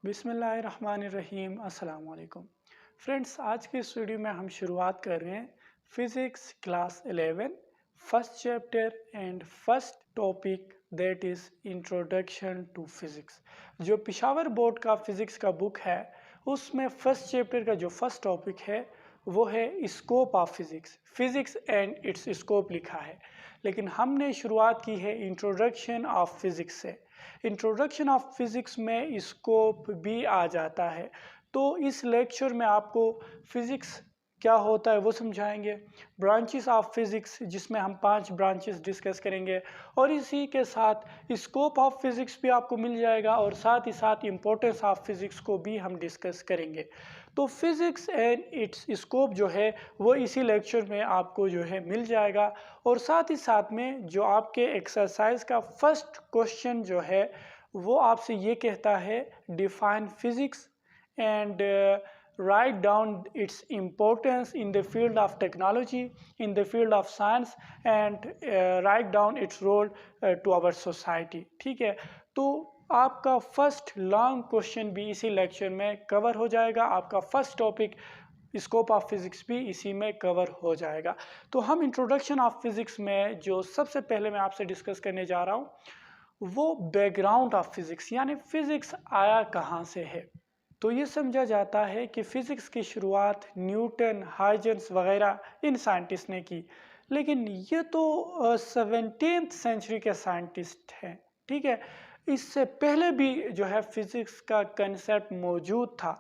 बिस्मिल्लाहिर्रहमानिर्रहीम अस्सलाम वालेकुम। फ्रेंड्स, आज के इस वीडियो में हम शुरुआत कर रहे हैं physics class 11 first chapter and first topic that is introduction to physics. जो पिशावर बोर्ड का फिज़िक्स का बुक है उसमें फर्स्ट चैप्टर का जो फर्स्ट टॉपिक है वो है scope of physics, physics and it's scope लिखा है। लेकिन हमने शुरुआत की है इंट्रोडक्शन ऑफ फिज़िक्स से। इंट्रोडक्शन ऑफ फिज़िक्स में स्कोप भी आ जाता है। तो इस लेक्चर में आपको फिज़िक्स क्या होता है वो समझाएंगे, ब्रांचेस ऑफ फिज़िक्स जिसमें हम 5 ब्रांचेस डिस्कस करेंगे, और इसी के साथ स्कोप ऑफ फिज़िक्स भी आपको मिल जाएगा और साथ ही साथ इम्पोर्टेंस ऑफ फिज़िक्स को भी हम डिस्कस करेंगे। तो फिज़िक्स एंड इट्स स्कोप जो है वो इसी लेक्चर में आपको जो है मिल जाएगा। और साथ ही साथ में जो आपके एक्सरसाइज का फर्स्ट क्वेश्चन जो है वो आपसे ये कहता है define physics and write down its importance in the field of technology, in the field of science, and write down its role to our society। ठीक है, तो आपका फर्स्ट लॉन्ग क्वेश्चन भी इसी लेक्चर में कवर हो जाएगा, आपका first topic scope of physics भी इसी में कवर हो जाएगा। तो हम इंट्रोडक्शन ऑफ फिज़िक्स में जो सबसे पहले मैं आपसे डिस्कस करने जा रहा हूँ वो बैकग्राउंड ऑफ फिज़िक्स, यानी फ़िज़िक्स आया कहाँ से है। तो ये समझा जाता है कि फ़िज़िक्स की शुरुआत न्यूटन, हाइजेंस वगैरह इन साइंटिस्ट ने की, लेकिन ये तो 17th सेंचुरी के साइंटिस्ट हैं। ठीक है, इससे पहले भी जो है फ़िज़िक्स का कंसेप्ट मौजूद था।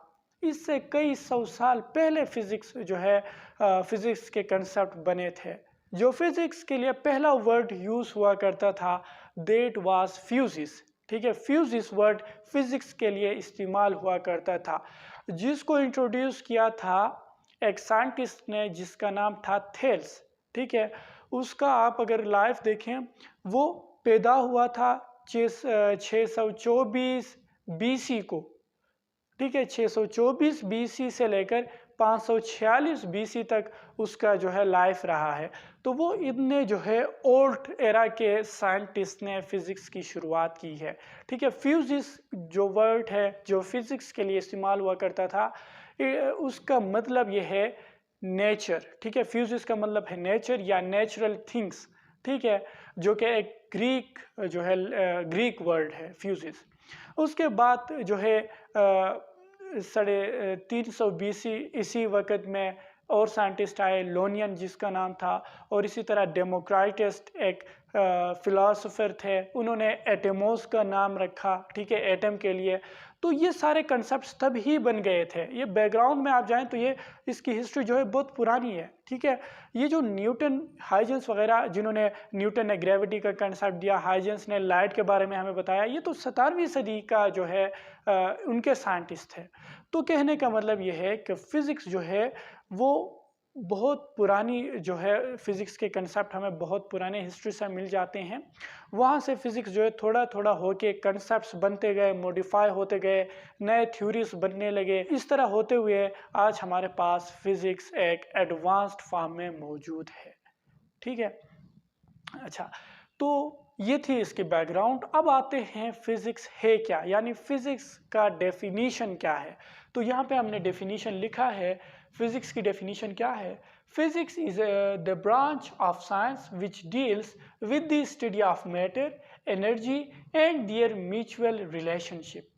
इससे कई सौ साल पहले फ़िज़िक्स जो है फ़िज़िक्स के कंसेप्ट बने थे। जो फिज़िक्स के लिए पहला वर्ड यूज़ हुआ करता था दैट वाज फ्यूजिस। ठीक है, फ्यूजिस वर्ड फिज़िक्स के लिए इस्तेमाल हुआ करता था, जिसको इंट्रोड्यूस किया था एक साइंटिस्ट ने जिसका नाम था थेल्स। ठीक है, उसका आप अगर लाइफ देखें वो पैदा हुआ था 624 बीसी को। ठीक है, 624 बीसी से लेकर 546 बीसी तक उसका जो है लाइफ रहा है। तो वो इतने जो है ओल्ड एरा के साइंटिस्ट ने फिज़िक्स की शुरुआत की है। ठीक है, फ्यूजिस जो वर्ड है जो फिज़िक्स के लिए इस्तेमाल हुआ करता था उसका मतलब ये है नेचर। ठीक है, फ्यूजिस का मतलब है नेचर या नेचुरल थिंग्स। ठीक है, जो कि एक ग्रीक जो है ग्रीक वर्ड है फ्यूजिस। उसके बाद जो है 350 बीसी इसी वक्त में और साइंटिस्ट आए, लोनियन जिसका नाम था, और इसी तरह डेमोक्राइटस एक फिलोसोफर थे, उन्होंने एटमोस का नाम रखा। ठीक है, एटम के लिए। तो ये सारे कंसेप्ट्स तब ही बन गए थे। ये बैकग्राउंड में आप जाएं तो ये इसकी हिस्ट्री जो है बहुत पुरानी है। ठीक है, ये जो न्यूटन, हाइजेंस वगैरह जिन्होंने, न्यूटन ने ग्रेविटी का कंसेप्ट दिया, हाइजेंस ने लाइट के बारे में हमें बताया, ये तो 17वीं सदी का जो है उनके साइंटिस्ट थे। तो कहने का मतलब ये है कि फ़िज़िक्स जो है वो बहुत पुरानी जो है, फ़िज़िक्स के कंसेप्ट हमें बहुत पुराने हिस्ट्री से मिल जाते हैं। वहाँ से फ़िज़िक्स जो है थोड़ा थोड़ा होके कंसेप्ट्स बनते गए, मॉडिफाई होते गए, नए थ्योरीज बनने लगे। इस तरह होते हुए आज हमारे पास फ़िज़िक्स एक एडवांस्ड फॉर्म में मौजूद है। ठीक है, अच्छा, तो ये थी इसकी बैकग्राउंड। अब आते हैं फिज़िक्स है क्या, यानी फिज़िक्स का डेफिनीशन क्या है। तो यहाँ पे हमने डेफिनीशन लिखा है। फिज़िक्स की डेफिनीशन क्या है? Physics is the branch of science which deals with the study of matter, energy and there mutual relationship.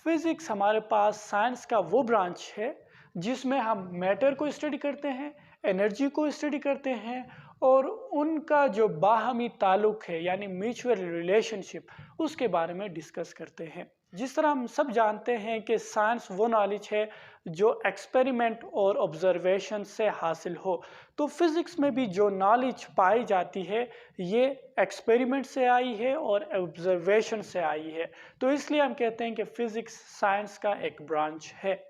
Physics हमारे पास साइंस का वो ब्रांच है जिसमें हम मैटर को स्टडी करते हैं, एनर्जी को स्टडी करते हैं, और उनका जो बाहमी ताल्लुक है यानी म्यूचुअल रिलेशनशिप, उसके बारे में डिस्कस करते हैं। जिस तरह हम सब जानते हैं कि साइंस वो नॉलेज है जो एक्सपेरिमेंट और ऑब्जर्वेशन से हासिल हो, तो फिज़िक्स में भी जो नॉलेज पाई जाती है ये एक्सपेरिमेंट से आई है और ऑब्जर्वेशन से आई है। तो इसलिए हम कहते हैं कि फ़िज़िक्स साइंस का एक ब्रांच है।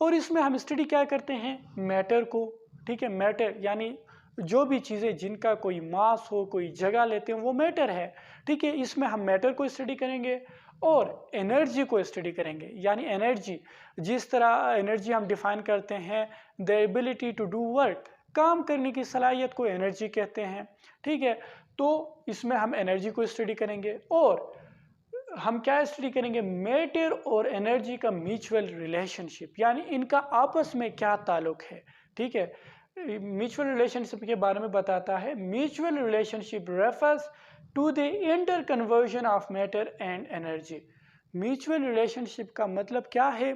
और इसमें हम स्टडी क्या करते हैं? मैटर को। ठीक है, मैटर यानी जो भी चीज़ें जिनका कोई मास हो, कोई जगह लेते हैं, वो मैटर है। ठीक है, इसमें हम मैटर को स्टडी करेंगे और एनर्जी को स्टडी करेंगे। यानी एनर्जी, जिस तरह एनर्जी हम डिफाइन करते हैं, the ability to do work, काम करने की सलाहियत को एनर्जी कहते हैं। ठीक है, तो इसमें हम एनर्जी को स्टडी करेंगे। और हम क्या स्टडी करेंगे, मैटर और एनर्जी का म्यूचुअल रिलेशनशिप, यानी इनका आपस में क्या ताल्लुक है। ठीक है, म्यूचुअल रिलेशनशिप के बारे में बताता है। Mutual relationship refers to the interconversion of matter and energy. Mutual relationship का मतलब क्या है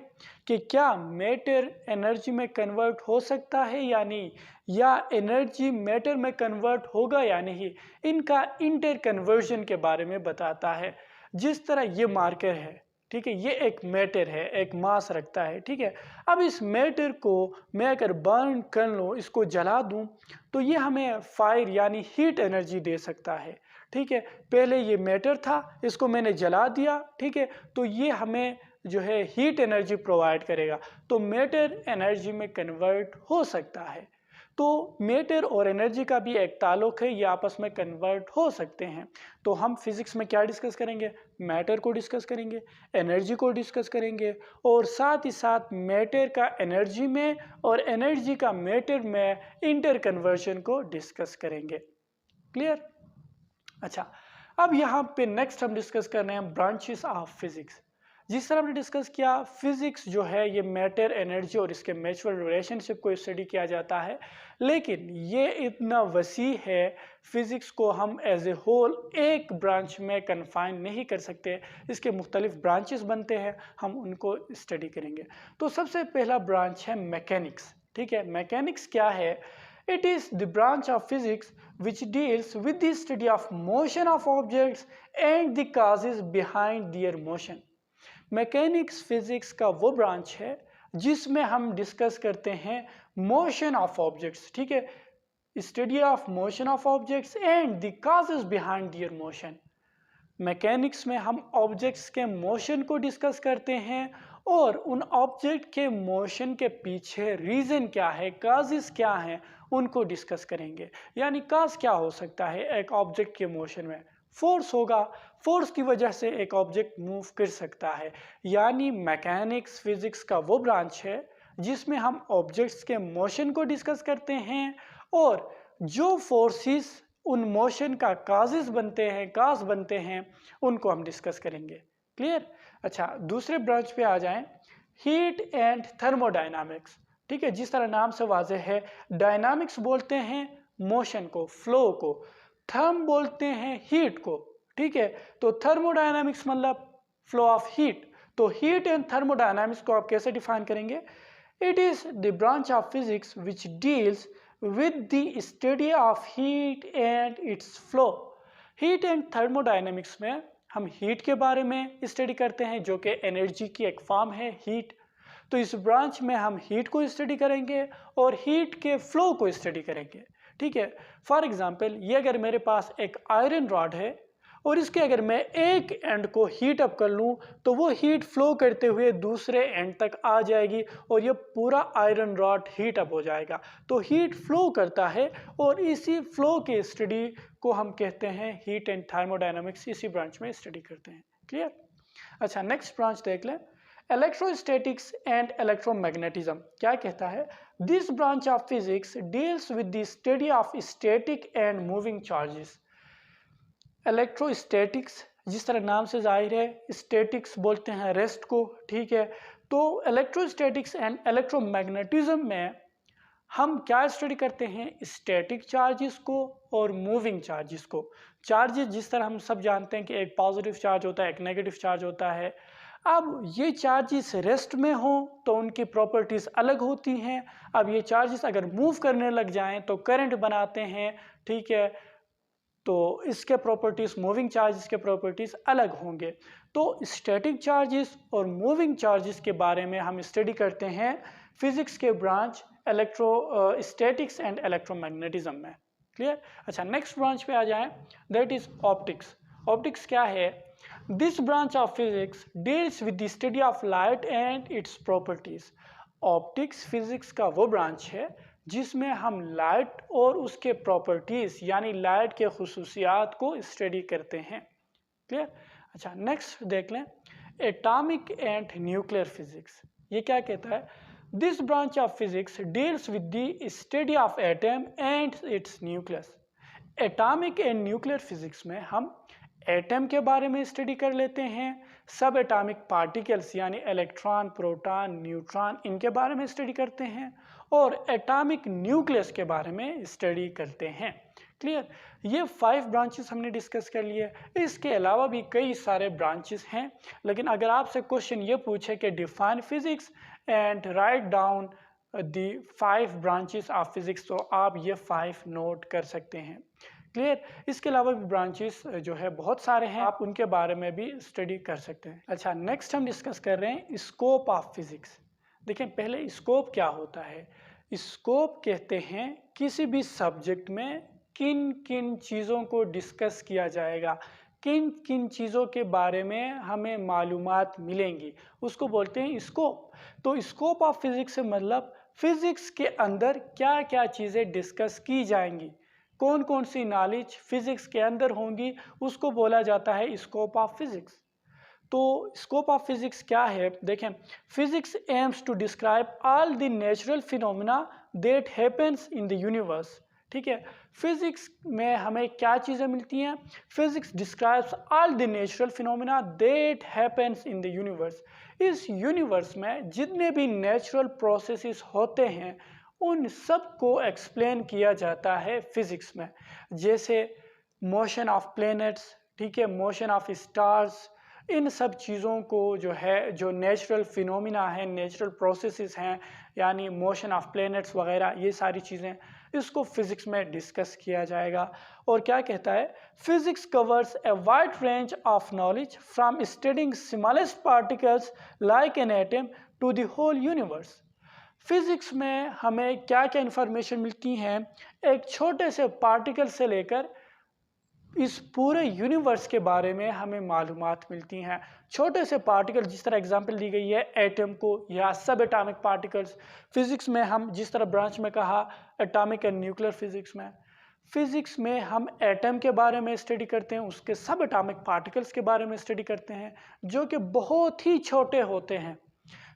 कि क्या मैटर एनर्जी में कन्वर्ट हो सकता है या नहीं, या एनर्जी मैटर में कन्वर्ट होगा या नहीं। इनका इंटर कन्वर्जन के बारे में बताता है। जिस तरह ये मार्कर है, ठीक है, ये एक मैटर है, एक मास रखता है। ठीक है, अब इस मैटर को मैं अगर बर्न कर लूँ, इसको जला दूँ, तो ये हमें फायर यानी हीट एनर्जी दे सकता है। ठीक है, पहले ये मैटर था, इसको मैंने जला दिया। ठीक है, तो ये हमें जो है हीट एनर्जी प्रोवाइड करेगा, तो मैटर एनर्जी में कन्वर्ट हो सकता है। तो मैटर और एनर्जी का भी एक ताल्लुक है, ये आपस में कन्वर्ट हो सकते हैं। तो हम फिजिक्स में क्या डिस्कस करेंगे, मैटर को डिस्कस करेंगे, एनर्जी को डिस्कस करेंगे, और साथ ही साथ मैटर का एनर्जी में और एनर्जी का मैटर में इंटर कन्वर्जन को डिस्कस करेंगे। क्लियर। अच्छा, अब यहाँ पे नेक्स्ट हम डिस्कस कर रहे हैं ब्रांचेस ऑफ फिजिक्स। जिस तरह हमने डिस्कस किया, फिजिक्स जो है ये मैटर, एनर्जी और इसके म्यूचुअल रिलेशनशिप को स्टडी किया जाता है, लेकिन ये इतना वसी है, फिजिक्स को हम एज ए होल एक ब्रांच में कन्फाइन नहीं कर सकते। इसके मुख्तलिफ ब्रांचेस बनते हैं, हम उनको स्टडी करेंगे। तो सबसे पहला ब्रांच है मैकेनिक्स। ठीक है, मैकेनिक्स क्या है? It is the branch of physics which deals with the study of motion of objects and the causes behind their motion. Mechanics physics का वो ब्रांच है जिसमें हम डिस्कस करते हैं मोशन ऑफ ऑब्जेक्ट्स। ठीक है, study of motion of objects and the causes behind there motion. Mechanics में हम ऑब्जेक्ट्स के मोशन को डिस्कस करते हैं और उन ऑब्जेक्ट के मोशन के पीछे रीज़न क्या है, काजेस क्या हैं, उनको डिस्कस करेंगे। यानी काज क्या हो सकता है एक ऑब्जेक्ट के मोशन में? फोर्स होगा, फोर्स की वजह से एक ऑब्जेक्ट मूव कर सकता है। यानी मैकेनिक्स फिजिक्स का वो ब्रांच है जिसमें हम ऑब्जेक्ट्स के मोशन को डिस्कस करते हैं और जो फोर्सेस उन मोशन का काजेस बनते हैं, काज बनते हैं, उनको हम डिस्कस करेंगे। क्लियर। अच्छा, दूसरे ब्रांच पे आ जाएं, हीट एंड थर्मोडायनामिक्स। ठीक है, जिस तरह नाम से वाज़ेह है, डायनामिक्स बोलते हैं मोशन को, फ्लो को, थर्म बोलते हैं हीट को। ठीक है, तो थर्मोडायनामिक्स मतलब फ्लो ऑफ हीट। तो हीट एंड थर्मोडायनामिक्स को आप कैसे डिफाइन करेंगे? It is the branch of physics which deals with the study of heat and its flow. Heat and thermodynamics में हम हीट के बारे में स्टडी करते हैं, जो कि एनर्जी की एक फॉर्म है, हीट। तो इस ब्रांच में हम हीट को स्टडी करेंगे और हीट के फ्लो को स्टडी करेंगे। ठीक है, फॉर एग्जांपल, ये अगर मेरे पास एक आयरन रॉड है और इसके अगर मैं एक एंड को हीट अप कर लूँ तो वो हीट फ्लो करते हुए दूसरे एंड तक आ जाएगी और ये पूरा आयरन रॉड हीट अप हो जाएगा। तो हीट फ्लो करता है और इसी फ्लो के स्टडी को हम कहते हैं हीट एंड थर्मोडायनामिक्स। इसी ब्रांच में स्टडी करते हैं। क्लियर। अच्छा, नेक्स्ट ब्रांच देख लें, इलेक्ट्रोस्टैटिक्स एंड इलेक्ट्रोमैग्नेटिज्म। क्या कहता है? This branch of physics deals with the study of static and moving charges. Electrostatics, जिस तरह नाम से जाहिर है, स्टैटिक्स बोलते हैं रेस्ट को। ठीक है, तो इलेक्ट्रोस्टैटिक्स एंड इलेक्ट्रोमैग्नेटिज्म में हम क्या स्टडी करते हैं? स्टैटिक चार्जेस को और मूविंग चार्जेस को। चार्जेस जिस तरह हम सब जानते हैं कि एक पॉजिटिव चार्ज होता है, एक नेगेटिव चार्ज होता है। अब ये चार्जेस रेस्ट में हो तो उनकी प्रॉपर्टीज़ अलग होती हैं। अब ये चार्जेस अगर मूव करने लग जाएं तो करंट बनाते हैं। ठीक है, तो इसके प्रॉपर्टीज़, मूविंग चार्जेस के प्रॉपर्टीज़ अलग होंगे। तो स्टैटिक चार्जेस और मूविंग चार्जेस के बारे में हम स्टडी करते हैं फिजिक्स के ब्रांच इलेक्ट्रोस्टैटिक्स एंड इलेक्ट्रोमैग्नेटिज्म में। क्लियर। अच्छा, नेक्स्ट ब्रांच पे आ जाएं, दैट इज ऑप्टिक्स। ऑप्टिक्स क्या है? This branch of physics deals with the study of light and its properties. Optics physics का वो ब्रांच है जिसमें हम लाइट और उसके प्रॉपर्टीज यानी लाइट के खुसूसियात को स्टडी करते हैं। क्लियर। अच्छा, नेक्स्ट देख लें, एटॉमिक एंड न्यूक्लियर फिजिक्स। ये क्या कहता है? This branch of physics deals with the study of atom and it's nucleus. Atomic and nuclear physics में हम एटम के बारे में स्टडी कर लेते हैं, सब एटॉमिक पार्टिकल्स यानी इलेक्ट्रॉन, प्रोटॉन, न्यूट्रॉन, इनके बारे में स्टडी करते हैं, और एटॉमिक न्यूक्लियस के बारे में स्टडी करते हैं। क्लियर? ये 5 ब्रांचेस हमने डिस्कस कर लिए। इसके अलावा भी कई सारे ब्रांचेस हैं, लेकिन अगर आपसे क्वेश्चन ये पूछे कि define physics and write down the 5 branches of physics, तो आप ये 5 नोट कर सकते हैं। क्लियर? इसके अलावा भी ब्रांचेस जो है बहुत सारे हैं, आप उनके बारे में भी स्टडी कर सकते हैं। अच्छा, नेक्स्ट हम डिस्कस कर रहे हैं स्कोप ऑफ फिजिक्स। देखिए, पहले स्कोप क्या होता है। स्कोप कहते हैं किसी भी सब्जेक्ट में किन किन चीज़ों को डिस्कस किया जाएगा, किन किन चीज़ों के बारे में हमें मालूमात मिलेंगी, उसको बोलते हैं स्कोप। तो स्कोप ऑफ फिजिक्स से मतलब फिजिक्स के अंदर क्या क्या चीज़ें डिस्कस की जाएंगी, कौन कौन सी नॉलेज फिजिक्स के अंदर होंगी, उसको बोला जाता है स्कोप ऑफ फिजिक्स। तो स्कोप ऑफ फिजिक्स क्या है, देखें, physics aims to describe all the natural phenomena that happens in the universe. ठीक है, फिजिक्स में हमें क्या चीज़ें मिलती हैं। Physics describes all the natural phenomena that happens in the universe. इस यूनिवर्स में जितने भी नेचुरल प्रोसेसेस होते हैं उन सब को एक्सप्लेन किया जाता है फिजिक्स में, जैसे मोशन ऑफ प्लैनेट्स, ठीक है, मोशन ऑफ स्टार्स, इन सब चीज़ों को जो है, जो नेचुरल फिनोमिना है, नेचुरल प्रोसेसेस हैं, यानी मोशन ऑफ प्लैनेट्स वगैरह, ये सारी चीज़ें इसको फिजिक्स में डिस्कस किया जाएगा। और क्या कहता है, physics covers a wide range of knowledge from studying smallest particles like an atom to the whole universe. Physics में हमें क्या क्या इन्फॉर्मेशन मिलती हैं, एक छोटे से पार्टिकल से लेकर इस पूरे यूनिवर्स के बारे में हमें मालूमात मिलती हैं। छोटे से पार्टिकल, जिस तरह एग्जांपल दी गई है एटम को, या सब एटॉमिक पार्टिकल्स। फिजिक्स में हम जिस तरह ब्रांच में कहा एटॉमिक एंड न्यूक्लियर फिजिक्स में हम एटम के बारे में स्टडी करते हैं, उसके सब एटॉमिक पार्टिकल्स के बारे में स्टडी करते हैं, जो कि बहुत ही छोटे होते हैं।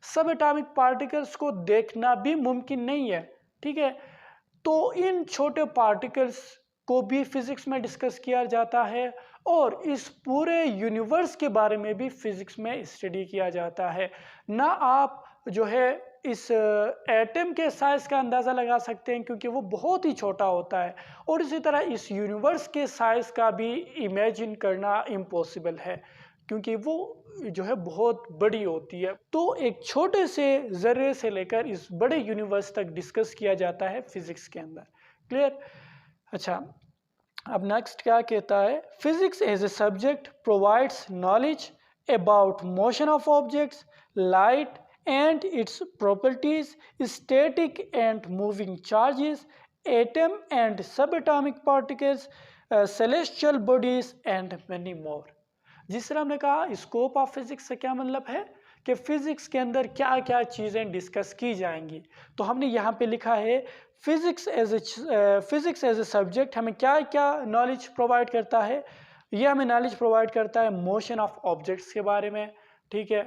सब एटॉमिक पार्टिकल्स को देखना भी मुमकिन नहीं है, ठीक है। तो इन छोटे पार्टिकल्स को भी फिजिक्स में डिस्कस किया जाता है, और इस पूरे यूनिवर्स के बारे में भी फिजिक्स में स्टडी किया जाता है। ना आप जो है इस एटम के साइज का अंदाज़ा लगा सकते हैं, क्योंकि वो बहुत ही छोटा होता है, और इसी तरह इस यूनिवर्स के साइज का भी इमेजिन करना इम्पॉसिबल है, क्योंकि वो जो है बहुत बड़ी होती है। तो एक छोटे से ज़र्रे से लेकर इस बड़े यूनिवर्स तक डिस्कस किया जाता है फिजिक्स के अंदर। क्लियर? अच्छा, अब नेक्स्ट क्या कहता है, physics as a subject provides knowledge about motion of objects, light and its properties, static and moving charges, atom and subatomic particles, celestial bodies and many more. जिस तरह हमने कहा स्कोप ऑफ फिजिक्स से क्या मतलब है कि physics के अंदर क्या क्या चीज़ें डिस्कस की जाएंगी। तो हमने यहाँ पे लिखा है फिजिक्स एज ए सब्जेक्ट हमें क्या क्या नॉलेज प्रोवाइड करता है। ये हमें नॉलेज प्रोवाइड करता है मोशन ऑफ ऑब्जेक्ट्स के बारे में, ठीक है,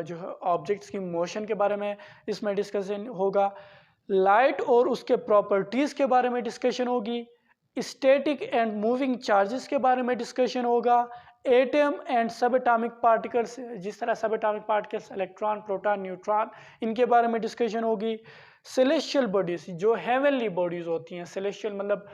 जो है ऑब्जेक्ट्स की मोशन के बारे में इसमें डिस्कशन होगा। लाइट और उसके प्रॉपर्टीज़ के बारे में डिस्कशन होगी। स्टैटिक एंड मूविंग चार्जेस के बारे में डिस्कशन होगा। Atom and subatomic particles, जिस तरह सब atomic particles electron, proton, neutron, इनके बारे में डिस्कशन होगी। सेलेस्टियल बॉडीज, जो हेवनली बॉडीज होती हैं, सेलेस्टियल मतलब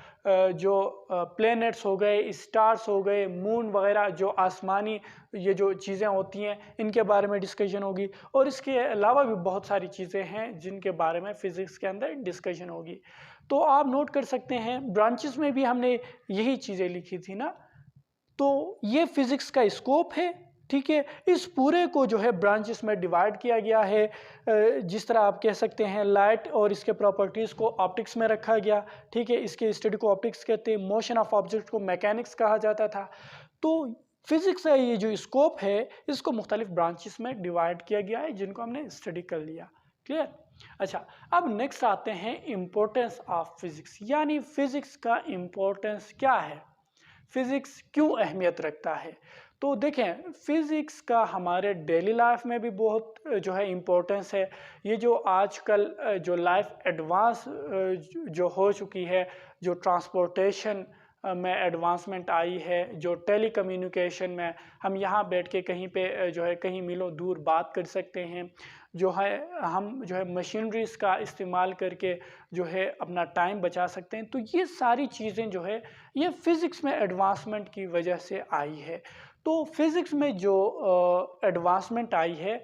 जो प्लैनेट्स हो गए, स्टार्स हो गए, मून वगैरह, जो आसमानी ये जो चीज़ें होती हैं, इनके बारे में डिस्कशन होगी। और इसके अलावा भी बहुत सारी चीज़ें हैं जिनके बारे में फिजिक्स के अंदर डिस्कशन होगी। तो आप नोट कर सकते हैं ब्रांचेस में भी हमने यही चीज़ें लिखी थी ना। तो ये फिजिक्स का स्कोप है, ठीक है। इस पूरे को जो है ब्रांचेस में डिवाइड किया गया है। जिस तरह आप कह सकते हैं लाइट और इसके प्रॉपर्टीज़ को ऑप्टिक्स में रखा गया, ठीक है, इसके स्टडी को ऑप्टिक्स कहते हैं। मोशन ऑफ ऑब्जेक्ट को मैकेनिक्स कहा जाता था। तो फिजिक्स का ये जो स्कोप है इसको मुख्तलिफ ब्रांचेस में डिवाइड किया गया है, जिनको हमने स्टडी कर लिया। क्लियर? अच्छा, अब नेक्स्ट आते हैं इम्पोर्टेंस ऑफ फिजिक्स, यानी फिजिक्स का इम्पोर्टेंस क्या है, फिजिक्स क्यों अहमियत रखता है। तो देखें, फिजिक्स का हमारे डेली लाइफ में भी बहुत जो है इम्पोर्टेंस है। ये जो आजकल जो लाइफ एडवांस जो हो चुकी है, जो ट्रांसपोर्टेशन में एडवांसमेंट आई है, जो टेलीकम्युनिकेशन में हम यहाँ बैठ के कहीं पे जो है कहीं मीलों दूर बात कर सकते हैं, जो है हम जो है मशीनरीज का इस्तेमाल करके जो है अपना टाइम बचा सकते हैं। तो ये सारी चीज़ें जो है ये फिज़िक्स में एडवांसमेंट की वजह से आई है। तो फिज़िक्स में जो एडवांसमेंट आई है,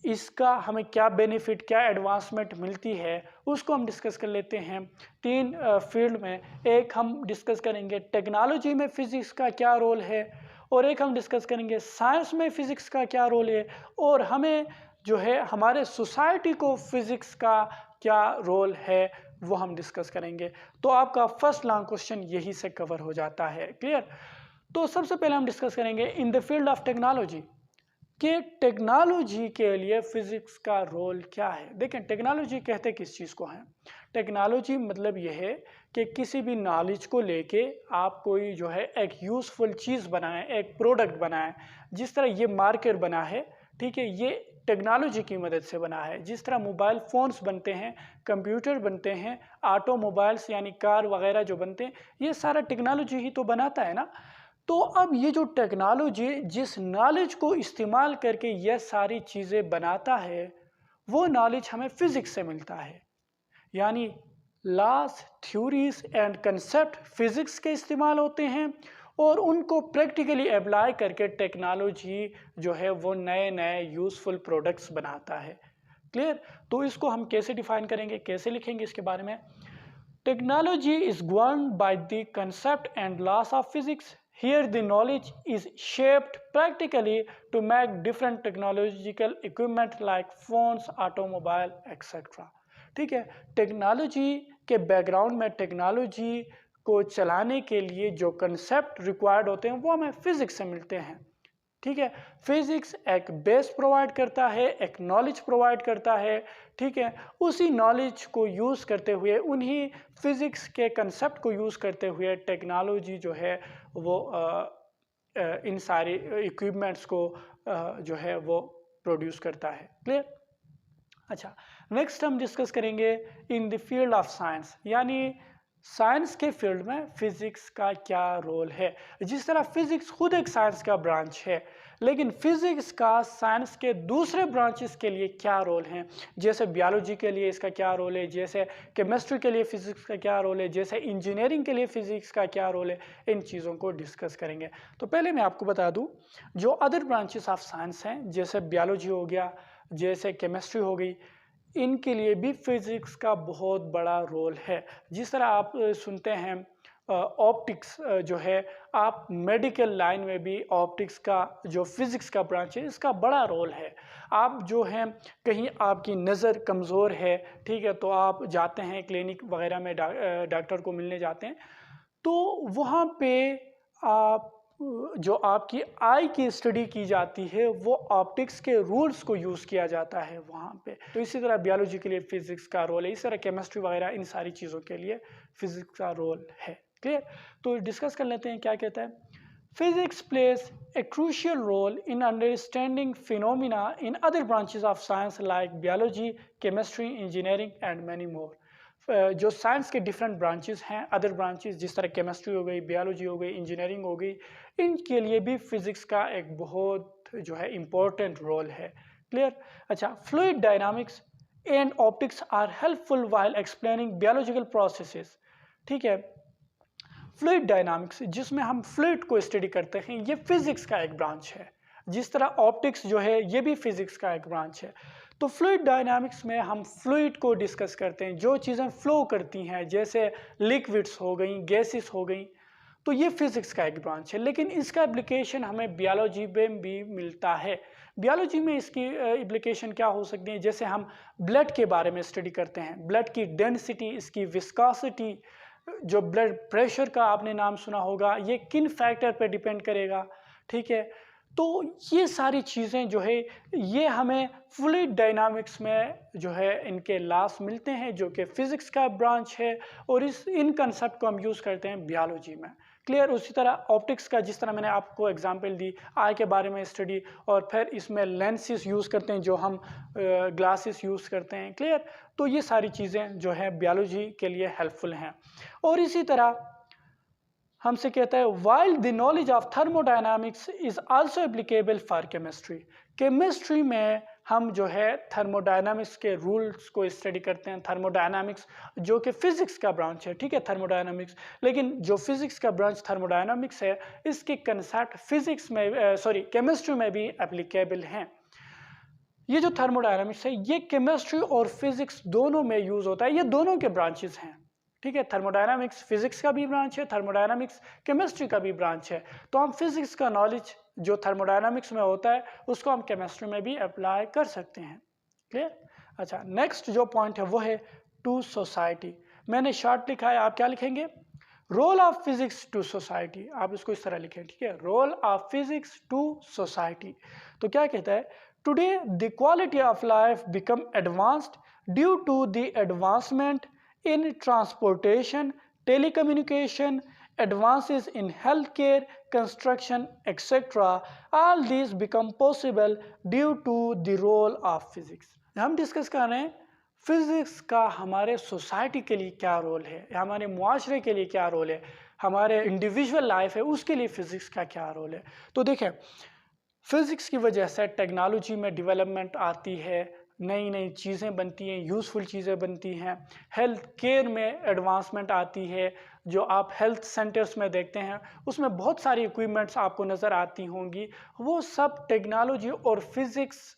इसका हमें क्या बेनिफिट, क्या एडवांसमेंट मिलती है, उसको हम डिस्कस कर लेते हैं। तीन फील्ड में, एक हम डिस्कस करेंगे टेक्नोलॉजी में फ़िज़िक्स का क्या रोल है, और एक हम डिस्कस करेंगे साइंस में फ़िज़िक्स का क्या रोल है, और हमें जो है हमारे सोसाइटी को फ़िज़िक्स का क्या रोल है वो हम डिस्कस करेंगे। तो आपका फर्स्ट लॉन्ग क्वेश्चन यही से कवर हो जाता है। क्लियर? तो सबसे पहले हम डिस्कस करेंगे in the field of technology कि टेक्नोलॉजी के लिए फिजिक्स का रोल क्या है। देखें, टेक्नोलॉजी कहते किस चीज़ को है? टेक्नोलॉजी मतलब यह है कि किसी भी नॉलेज को लेके आप कोई जो है एक यूज़फुल चीज़ बनाएं, एक प्रोडक्ट बनाएं। जिस तरह ये मार्कर बना है, ठीक है, ये टेक्नोलॉजी की मदद से बना है। जिस तरह मोबाइल फ़ोन्स बनते हैं, कंप्यूटर बनते हैं, ऑटोमोबाइल्स यानी कार वगैरह जो बनते हैं, ये सारा टेक्नोलॉजी ही तो बनाता है ना। तो अब ये जो टेक्नोलॉजी जिस नॉलेज को इस्तेमाल करके यह सारी चीज़ें बनाता है, वो नॉलेज हमें फिज़िक्स से मिलता है। यानी laws, theories and concept physics के इस्तेमाल होते हैं, और उनको प्रैक्टिकली अप्लाई करके टेक्नोलॉजी जो है वो नए नए यूज़फुल प्रोडक्ट्स बनाता है। क्लियर? तो इसको हम कैसे डिफाइन करेंगे, कैसे लिखेंगे इसके बारे में? Technology is governed by the concept and laws of physics. Here the knowledge is shaped practically to make different technological equipment like phones, automobile, etc. ठीक है, टेक्नोलॉजी के बैकग्राउंड में टेक्नोलॉजी को चलाने के लिए जो कंसेप्ट रिक्वायर्ड होते हैं वो हमें फिजिक्स से मिलते हैं। ठीक है, फिजिक्स एक बेस प्रोवाइड करता है, एक नॉलेज प्रोवाइड करता है। ठीक है, उसी नॉलेज को यूज़ करते हुए, उन्हीं फिजिक्स के कंसेप्ट को यूज़ करते हुए टेक्नोलॉजी जो है वो इन सारे इक्विपमेंट्स को जो है वो प्रोड्यूस करता है। क्लियर? अच्छा, नेक्स्ट हम डिस्कस करेंगे in the field of science, यानी साइंस के फील्ड में फिजिक्स का क्या रोल है। जिस तरह फिजिक्स खुद एक साइंस का ब्रांच है, लेकिन फिजिक्स का साइंस के दूसरे ब्रांचेस के लिए क्या रोल है, जैसे बायोलॉजी के लिए इसका क्या रोल है, जैसे केमिस्ट्री के लिए फिजिक्स का क्या रोल है, जैसे इंजीनियरिंग के लिए फिजिक्स का क्या रोल है, इन चीज़ों को डिस्कस करेंगे। तो पहले मैं आपको बता दूं, जो अदर ब्रांचेस ऑफ साइंस हैं, जैसे बायोलॉजी हो गया, जैसे केमिस्ट्री हो गई, इनके लिए भी फिजिक्स का बहुत बड़ा रोल है। जिस तरह आप सुनते हैं ऑप्टिक्स जो है, आप मेडिकल लाइन में भी ऑप्टिक्स का जो फिजिक्स का ब्रांच है, इसका बड़ा रोल है। आप जो हैं कहीं आपकी नज़र कमज़ोर है, ठीक है, तो आप जाते हैं क्लिनिक वगैरह में, डॉक्टर को मिलने जाते हैं, तो वहाँ पे आप जो आपकी आई की स्टडी की जाती है वो ऑप्टिक्स के रूल्स को यूज़ किया जाता है वहाँ पे। तो इसी तरह बायोलॉजी के लिए फिजिक्स का रोल है, इसी तरह केमिस्ट्री वगैरह इन सारी चीज़ों के लिए फिजिक्स का रोल है। क्लियर? तो डिस्कस कर लेते हैं क्या कहता है। Physics plays a crucial role in understanding phenomena in other branches of science like biology, chemistry, engineering and many more. जो साइंस के डिफरेंट ब्रांचेस हैं, अदर ब्रांचेस जिस तरह केमिस्ट्री हो गई, बायोलॉजी हो गई, इंजीनियरिंग हो गई, इनके लिए भी फिजिक्स का एक बहुत जो है इम्पोर्टेंट रोल है। क्लियर? अच्छा, fluid dynamics and optics are helpful while explaining biological processes. ठीक है, फ्लूइड डायनामिक्स जिसमें हम फ्लूइड को स्टडी करते हैं, ये फिजिक्स का एक ब्रांच है। जिस तरह ऑप्टिक्स जो है ये भी फिजिक्स का एक ब्रांच है। तो फ्लूइड डायनामिक्स में हम फ्लूइड को डिस्कस करते हैं, जो चीज़ें फ्लो करती हैं, जैसे लिक्विड्स हो गई, गैसेस हो गई, तो ये फिजिक्स का एक ब्रांच है। लेकिन इसका एप्लीकेशन हमें बायोलॉजी में भी मिलता है। बायोलॉजी में इसकी एप्लीकेशन क्या हो सकती है, जैसे हम ब्लड के बारे में स्टडी करते हैं, ब्लड की डेंसिटी, इसकी विस्कोसिटी, जो ब्लड प्रेशर का आपने नाम सुना होगा, ये किन फैक्टर पे डिपेंड करेगा। ठीक है, तो ये सारी चीज़ें जो है ये हमें फ्लूइड डायनामिक्स में जो है इनके लॉस मिलते हैं, जो कि फिजिक्स का ब्रांच है, और इन कंसेप्ट को हम यूज़ करते हैं बायोलॉजी में। क्लियर? उसी तरह ऑप्टिक्स का, जिस तरह मैंने आपको एग्जांपल दी आई के बारे में स्टडी, और फिर इसमें लेंसेज यूज़ करते हैं, जो हम ग्लासेस यूज़ करते हैं। क्लियर? तो ये सारी चीज़ें जो है बायोलॉजी के लिए हेल्पफुल हैं। और इसी तरह हमसे कहता है while the knowledge of thermodynamics is also applicable for chemistry. Chemistry में हम जो है थर्मोडायनामिक्स के रूल्स को स्टडी करते हैं। थर्मोडायनामिक्स जो कि फिजिक्स का ब्रांच है, ठीक है, थर्मोडायनामिक्स, लेकिन जो फिजिक्स का ब्रांच थर्मोडायनामिक्स है इसके कंसेप्ट फिजिक्स में केमिस्ट्री में भी एप्लीकेबल हैं। ये जो थर्मोडायनामिक्स है ये केमिस्ट्री और फिजिक्स दोनों में यूज होता है, ये दोनों के ब्रांचेस हैं, ठीक है। थर्मोडायनामिक्स फिजिक्स का भी ब्रांच है, थर्मोडायनामिक्स केमिस्ट्री का भी ब्रांच है। तो हम फिजिक्स का नॉलेज जो थर्मोडायनामिक्स में होता है उसको हम केमिस्ट्री में भी अप्लाई कर सकते हैं। क्लियर? अच्छा, नेक्स्ट जो पॉइंट है वो है टू सोसाइटी। मैंने शॉर्ट लिखा है, आप क्या लिखेंगे? Role of physics to society. आप इसको इस तरह लिखें, ठीक है, role of physics to society. तो क्या कहता है? Today the quality of life become advanced due to the advancement in transportation, telecommunication, advances in healthcare, construction, etc. All these become possible due to the role of physics. हम discuss कर रहे हैं physics का हमारे society के लिए क्या role है, हमारे मुआशरे के लिए क्या रोल है, हमारे इंडिविजुअल लाइफ है उसके लिए फिजिक्स का क्या रोल है। तो देखें, फिजिक्स की वजह से टेक्नोलॉजी में डेवलपमेंट आती है, नई नई चीज़ें बनती हैं, यूज़फुल चीज़ें बनती हैं, हेल्थ केयर में एडवांसमेंट आती है। जो आप हेल्थ सेंटर्स में देखते हैं उसमें बहुत सारी इक्विपमेंट्स आपको नज़र आती होंगी, वो सब टेक्नोलॉजी और फिज़िक्स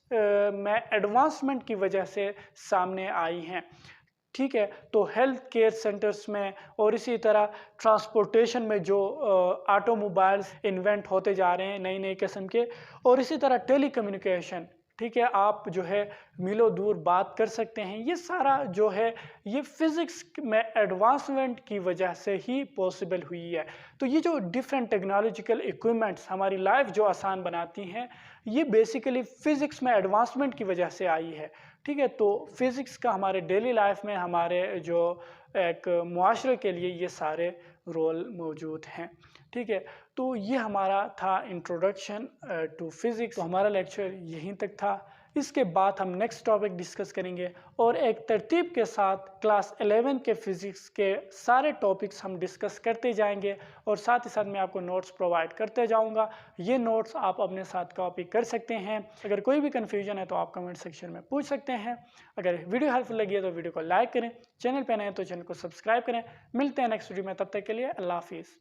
में एडवांसमेंट की वजह से सामने आई हैं, ठीक है। तो हेल्थ केयर सेंटर्स में और इसी तरह ट्रांसपोर्टेशन में जो ऑटोमोबाइल्स इन्वेंट होते जा रहे हैं नई नई किस्म के, और इसी तरह टेलीकम्युनिकेशन, ठीक है, आप जो है मीलों दूर बात कर सकते हैं। ये सारा जो है ये फिज़िक्स में एडवांसमेंट की वजह से ही पॉसिबल हुई है। तो ये जो डिफरेंट टेक्नोलॉजिकल इक्विपमेंट्स हमारी लाइफ जो आसान बनाती हैं ये बेसिकली फ़िज़िक्स में एडवांसमेंट की वजह से आई है, ठीक है। तो फिज़िक्स का हमारे डेली लाइफ में हमारे जो एक मुआशरे के लिए ये सारे रोल मौजूद हैं, ठीक है। तो ये हमारा था इंट्रोडक्शन टू फिज़िक्स। तो हमारा लेक्चर यहीं तक था। इसके बाद हम नेक्स्ट टॉपिक डिस्कस करेंगे और एक तरतीब के साथ क्लास 11 के फिज़िक्स के सारे टॉपिक्स हम डिस्कस करते जाएंगे और साथ ही साथ मैं आपको नोट्स प्रोवाइड करते जाऊंगा। ये नोट्स आप अपने साथ कॉपी कर सकते हैं। अगर कोई भी कन्फ्यूजन है तो आप कमेंट सेक्शन में पूछ सकते हैं। अगर वीडियो हेल्पफुल लगी है तो वीडियो को लाइक करें, चैनल पर नए हैं तो चैनल को सब्सक्राइब करें। मिलते हैं नेक्स्ट वीडियो में, तब तक के लिए अल्लाह हाफिज़।